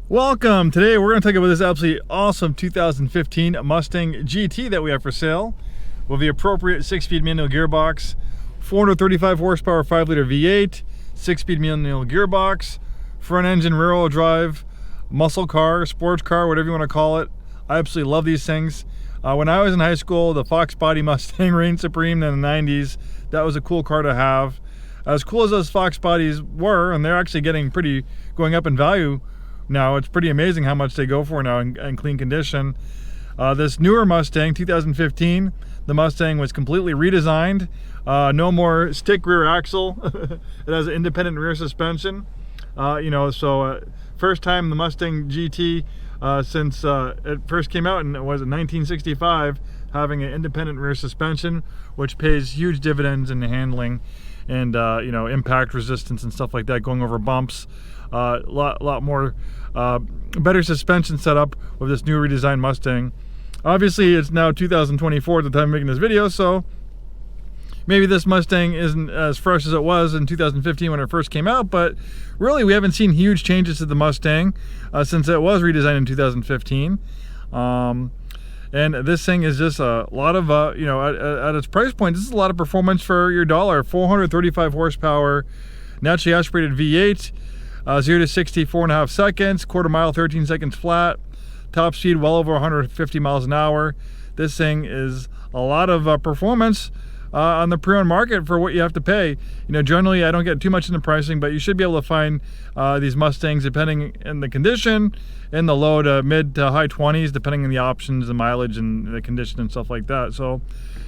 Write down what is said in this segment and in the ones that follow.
Welcome! Today we're going to talk about this absolutely awesome 2015 Mustang GT that we have for sale with the appropriate 6-speed manual gearbox, 435 horsepower 5-liter V8, 6-speed manual gearbox, front engine rear-wheel drive, muscle car, sports car, whatever you want to call it. I absolutely love these things. When I was in high school, the Fox body Mustang reigned supreme in the 90s. That was a cool car to have. As cool as those Fox bodies were, and they're actually going up in value now. It's pretty amazing how much they go for now in clean condition. This newer Mustang, 2015, the Mustang was completely redesigned. No more stick rear axle. It has an independent rear suspension. First time the Mustang GT since it first came out, and it was in 1965, having an independent rear suspension, which pays huge dividends in the handling and impact resistance and stuff like that, going over bumps. Lot more better suspension setup with this new redesigned Mustang. Obviously it's now 2024 at the time of making this video, so maybe this Mustang isn't as fresh as it was in 2015 when it first came out, but really we haven't seen huge changes to the Mustang since it was redesigned in 2015. And this thing is just a lot of at its price point, this is a lot of performance for your dollar. 435 horsepower naturally aspirated V8, 0 to 60 4.5 seconds, quarter mile 13 seconds flat, top speed well over 150 miles an hour. This thing is a lot of performance on the pre-owned market for what you have to pay. Generally I don't get too much in the pricing, but you should be able to find these Mustangs, depending on the condition, in the low to mid to high 20s, depending on the options, the mileage, and the condition and stuff like that. So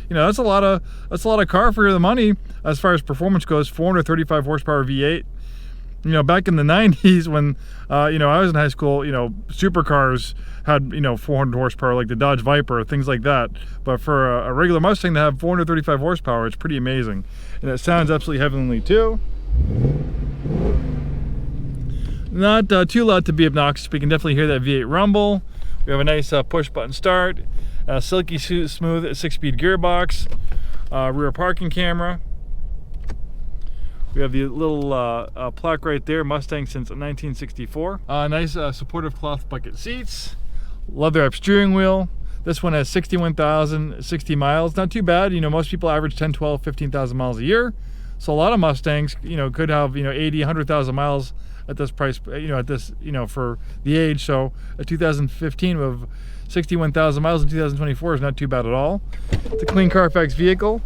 that's a lot of car for the money as far as performance goes. 435 horsepower V8. Back in the 90s when I was in high school, supercars had 400 horsepower, like the Dodge Viper, things like that. But for a regular Mustang to have 435 horsepower, it's pretty amazing, and it sounds absolutely heavenly too. Not too loud to be obnoxious, but you can definitely hear that V8 rumble. We have a nice push button start, silky smooth 6-speed gearbox, rear parking camera. We have the little plaque right there, Mustang since 1964. Nice supportive cloth bucket seats, leather up steering wheel. This one has 61,060 miles. Not too bad. Most people average 10, 12, 15,000 miles a year. So a lot of Mustangs, could have 80, 100,000 miles at this price, for the age. So a 2015 with 61,000 miles in 2024 is not too bad at all. It's a clean Carfax vehicle.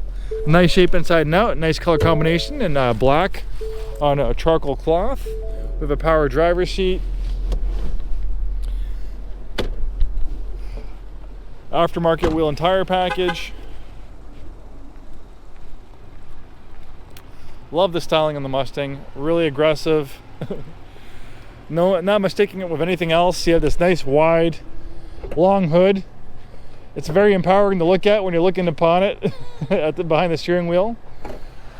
Nice shape inside and out, nice color combination in black on a charcoal cloth. We have a power driver's seat. Aftermarket wheel and tire package. Love the styling on the Mustang, really aggressive. No, not mistaking it with anything else. You have this nice wide, long hood. It's very empowering to look at when you're looking upon it behind the steering wheel.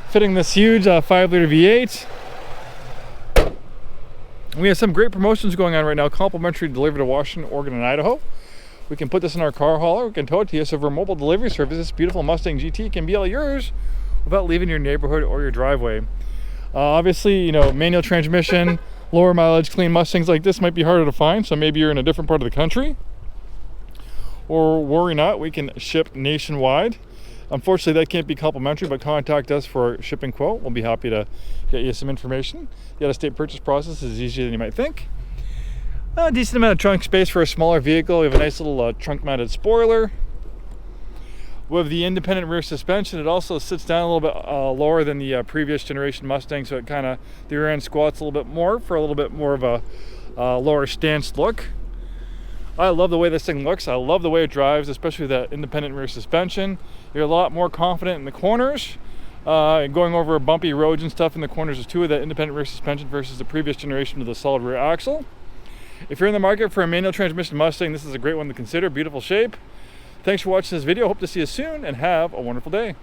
Fitting this huge 5-liter V8. We have some great promotions going on right now. Complimentary delivery to Washington, Oregon, and Idaho. We can put this in our car hauler. We can tow it to you. So for mobile delivery service, this beautiful Mustang GT can be all yours without leaving your neighborhood or your driveway. Obviously, manual transmission, lower mileage, clean Mustangs like this might be harder to find. So maybe you're in a different part of the country. Or worry not, we can ship nationwide. Unfortunately, that can't be complimentary, but contact us for a shipping quote. We'll be happy to get you some information. The out-of-state purchase process is easier than you might think. A decent amount of trunk space for a smaller vehicle. We have a nice little trunk-mounted spoiler. With the independent rear suspension, it also sits down a little bit lower than the previous generation Mustang, so the rear end squats a little bit more for a little bit more of a lower stance look. I love the way this thing looks. I love the way it drives, especially with that independent rear suspension. You're a lot more confident in the corners. Going over bumpy roads and stuff in the corners is too with that independent rear suspension versus the previous generation with the solid rear axle. If you're in the market for a manual transmission Mustang, this is a great one to consider. Beautiful shape. Thanks for watching this video. Hope to see you soon, and have a wonderful day.